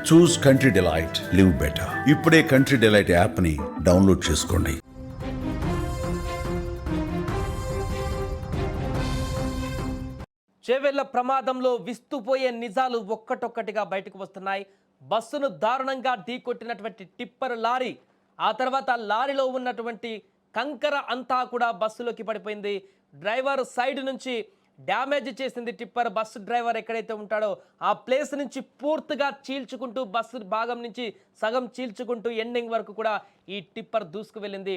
చూస్ country delight, live better. ఇప్పుడే country delight app ని download చేసుకోండి. చేవెళ్ల ప్రమాదంలో విస్తుపోయే నిజాలు ఒక్కటొక్కటిగా బయటకు వస్తున్నాయి. బస్సును దారుణంగా ఢీకొట్టినటువంటి టిప్పర్ లారీ, ఆ తర్వాత లారీలో ఉన్నటువంటి కంకర అంతా కూడా బస్సులోకి పడిపోయింది. డ్రైవర్ సైడ్ నుంచి డ్యామేజ్ చేసింది టిప్పర్. బస్సు డ్రైవర్ ఎక్కడైతే ఉంటాడో ఆ ప్లేస్ నుంచి పూర్తిగా చీల్చుకుంటూ, బస్సు భాగం నుంచి సగం చీల్చుకుంటూ ఎండింగ్ వరకు కూడా ఈ టిప్పర్ దూసుకు వెళ్ళింది.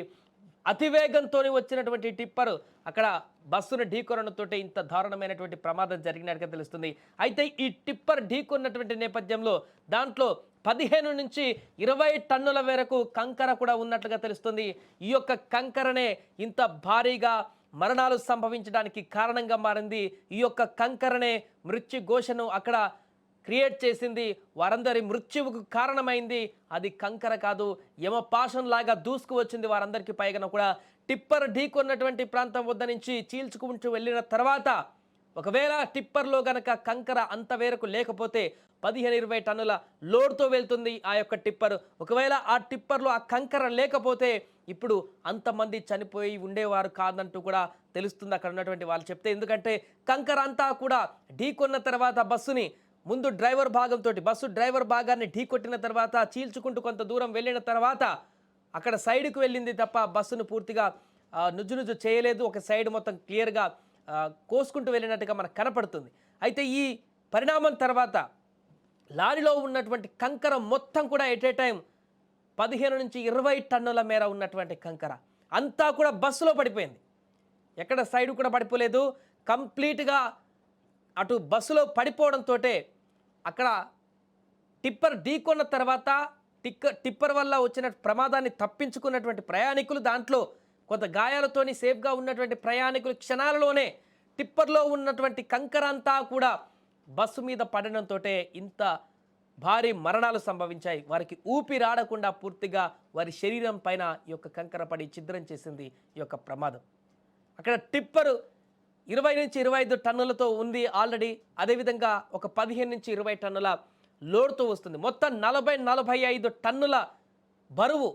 అతివేగంతో వచ్చినటువంటి టిప్పర్ అక్కడ బస్సును ఢీకొనడంతో ఇంత దారుణమైనటువంటి ప్రమాదం జరిగినట్టుగా తెలుస్తుంది. అయితే ఈ టిప్పర్ ఢీకొన్నటువంటి నేపథ్యంలో దాంట్లో 15 నుంచి 20 టన్నుల వరకు కంకర కూడా ఉన్నట్లుగా తెలుస్తుంది. ఈ యొక్క కంకరనే ఇంత భారీగా మరణాలు సంభవించడానికి కారణంగా మారింది. ఈ యొక్క కంకరనే మృత్యు ఘోషను అక్కడ క్రియేట్ చేసింది, వారందరి మృత్యువుకు కారణమైంది. అది కంకర కాదు, యమపాశం లాగా దూసుకు వచ్చింది వారందరికీ. పైగా కూడా టిప్పర్ ఢీకొన్నటువంటి ప్రాంతం వద్ద నుంచి చీల్చుకుంటూ వెళ్ళిన తర్వాత ఒకవేళ టిప్పర్లో గనక కంకర అంత వేరకు లేకపోతే 15-20 టన్నుల లోడ్తో వెళ్తుంది ఆ యొక్క టిప్పర్. ఒకవేళ ఆ టిప్పర్లో ఆ కంకర లేకపోతే ఇప్పుడు అంతమంది చనిపోయి ఉండేవారు కాదంటూ కూడా తెలుస్తుంది అక్కడ ఉన్నటువంటి వాళ్ళు చెప్తే. ఎందుకంటే కంకర అంతా కూడా ఢీకొన్న తర్వాత బస్సుని ముందు డ్రైవర్ భాగంతో, బస్సు డ్రైవర్ భాగాన్ని ఢీకొట్టిన తర్వాత చీల్చుకుంటూ కొంత దూరం వెళ్ళిన తర్వాత అక్కడ సైడ్కు వెళ్ళింది తప్ప బస్సును పూర్తిగా నుజ్జు చేయలేదు. ఒక సైడ్ మొత్తం క్లియర్గా కోసుకుంటూ వెళ్ళినట్టుగా మనకు కనపడుతుంది. అయితే ఈ పరిణామం తర్వాత లారీలో ఉన్నటువంటి కంకర మొత్తం కూడా ఎట్ ఏ టైం 15 నుంచి 20 టన్నుల మేర ఉన్నటువంటి కంకర అంతా కూడా బస్సులో పడిపోయింది. ఎక్కడ సైడ్ కూడా పడిపోలేదు, కంప్లీట్గా అటు బస్సులో పడిపోవడంతో అక్కడ టిప్పర్ ఢీకొన్న తర్వాత టిప్పర్ వల్ల వచ్చిన ప్రమాదాన్ని తప్పించుకున్నటువంటి ప్రయాణికులు, దాంట్లో కొంత గాయాలతోని సేఫ్గా ఉన్నటువంటి ప్రయాణికులు క్షణాలలోనే టిప్పర్లో ఉన్నటువంటి కంకర అంతా కూడా బస్సు మీద పడడంతో ఇంత భారీ మరణాలు సంభవించాయి. వారికి ఊపిరాడకుండా పూర్తిగా వారి శరీరం పైన ఈ యొక్క కంకర పడి ఛిద్రం చేసింది ఈ యొక్క ప్రమాదం. అక్కడ టిప్పరు 20 నుంచి 25 టన్నులతో ఉంది ఆల్రెడీ. అదేవిధంగా ఒక 15 నుంచి 20 టన్నుల లోడ్తో వస్తుంది. మొత్తం 40-45 టన్నుల బరువు,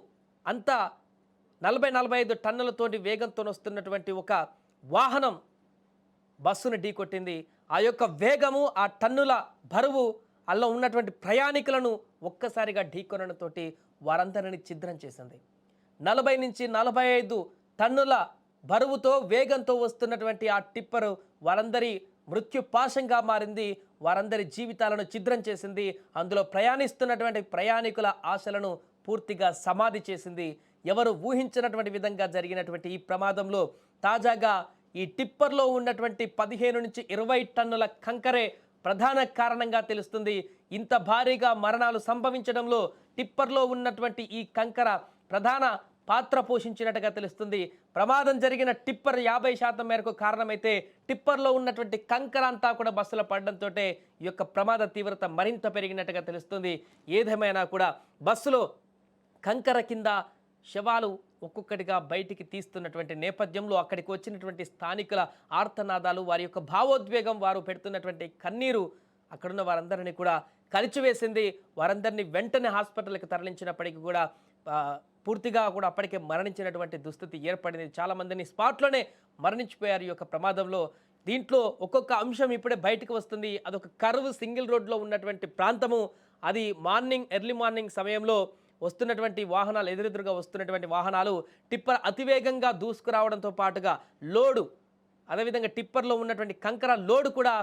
అంతా 40-45 టన్నులతోటి వేగంతో వస్తున్నటువంటి ఒక వాహనం బస్సును ఢీకొట్టింది. ఆ యొక్క వేగము, ఆ టన్నుల బరువు అలా ఉన్నటువంటి ప్రయాణికులను ఒక్కసారిగా ఢీకొనడంతో వారందరినీ ఛిద్రం చేసింది. 40 నుంచి 45 టన్నుల బరువుతో వేగంతో వస్తున్నటువంటి ఆ టిప్పరు వారందరి మృత్యుపాశంగా మారింది. వారందరి జీవితాలను ఛిద్రం చేసింది. అందులో ప్రయాణిస్తున్నటువంటి ప్రయాణికుల ఆశలను పూర్తిగా సమాధి చేసింది. ఎవరు ఊహించినటువంటి విధంగా జరిగినటువంటి ఈ ప్రమాదంలో తాజాగా ఈ టిప్పర్లో ఉన్నటువంటి 15 నుంచి 20 టన్నుల కంకరే ప్రధాన కారణంగా తెలుస్తుంది. ఇంత భారీగా మరణాలు సంభవించడంలో టిప్పర్లో ఉన్నటువంటి ఈ కంకర ప్రధాన పాత్ర పోషించినట్టుగా తెలుస్తుంది. ప్రమాదం జరిగిన టిప్పర్ 50% మేరకు కారణమైతే టిప్పర్లో ఉన్నటువంటి కంకర అంతా కూడా బస్సులో పడడంతో ఈ యొక్క ప్రమాద తీవ్రత మరింత పెరిగినట్టుగా తెలుస్తుంది. ఏదేమైనా కూడా బస్సులో కంకర కింద శవాలు ఒక్కొక్కటిగా బయటికి తీస్తున్నటువంటి నేపథ్యంలో అక్కడికి వచ్చినటువంటి స్థానికుల ఆర్తనాదాలు, వారి యొక్క భావోద్వేగం, వారు పెడుతున్నటువంటి కన్నీరు అక్కడున్న వారందరినీ కూడా కలిచివేసింది. వారందరినీ వెంటనే హాస్పిటల్కి తరలించినప్పటికీ కూడా పూర్తిగా కూడా అప్పటికే మరణించినటువంటి దుస్థితి ఏర్పడింది. చాలామందిని స్పాట్లోనే మరణించిపోయారు ఈ యొక్క ప్రమాదంలో. దీంట్లో ఒక్కొక్క అంశం ఇప్పుడే బయటకు వస్తుంది. అదొక కర్వ్ సింగిల్ రోడ్లో ఉన్నటువంటి ప్రాంతము. అది ఎర్లీ మార్నింగ్ సమయంలో వస్తున్నటువంటి వాహనాలు, ఎదురెదురుగా వస్తున్నటువంటి వాహనాలు టిప్పర్ అతివేగంగా దూసుకురావడంతో పాటుగా లోడు, అదేవిధంగా టిప్పర్లో ఉన్నటువంటి కంకర లోడు కూడా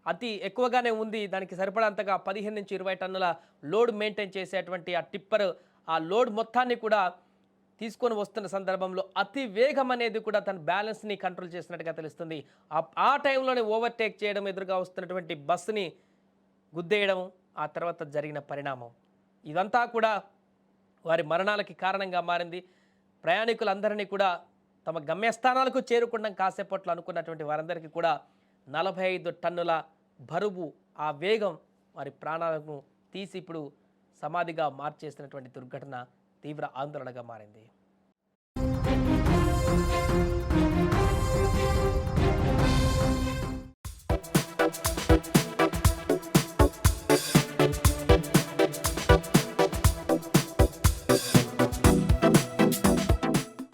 అతి ఎక్కువగానే ఉంది. దానికి సరిపడంతగా 15 నుంచి 20 టన్నుల లోడ్ మెయింటైన్ చేసేటువంటి ఆ టిప్పర్ ఆ లోడ్ మొత్తాన్ని కూడా తీసుకొని వస్తున్న సందర్భంలో అతి వేగం అనేది కూడా తన బ్యాలెన్స్ని కంట్రోల్ చేసినట్టుగా తెలుస్తుంది. ఆ టైంలోనే ఓవర్టేక్ చేయడం, ఎదురుగా వస్తున్నటువంటి బస్సుని గుద్దేయడం, ఆ తర్వాత జరిగిన పరిణామం ఇదంతా కూడా వారి మరణాలకి కారణంగా మారింది. ప్రయాణికులందరినీ కూడా తమ గమ్యస్థానాలకు చేరుకుండం కాసేపట్లో అనుకున్నటువంటి వారందరికీ కూడా 45 టన్నుల బరువు, ఆ వేగం వారి ప్రాణాలను తీసి ఇప్పుడు సమాధిగా మార్చేసినటువంటి దుర్ఘటన తీవ్ర ఆందోళనగా మారింది.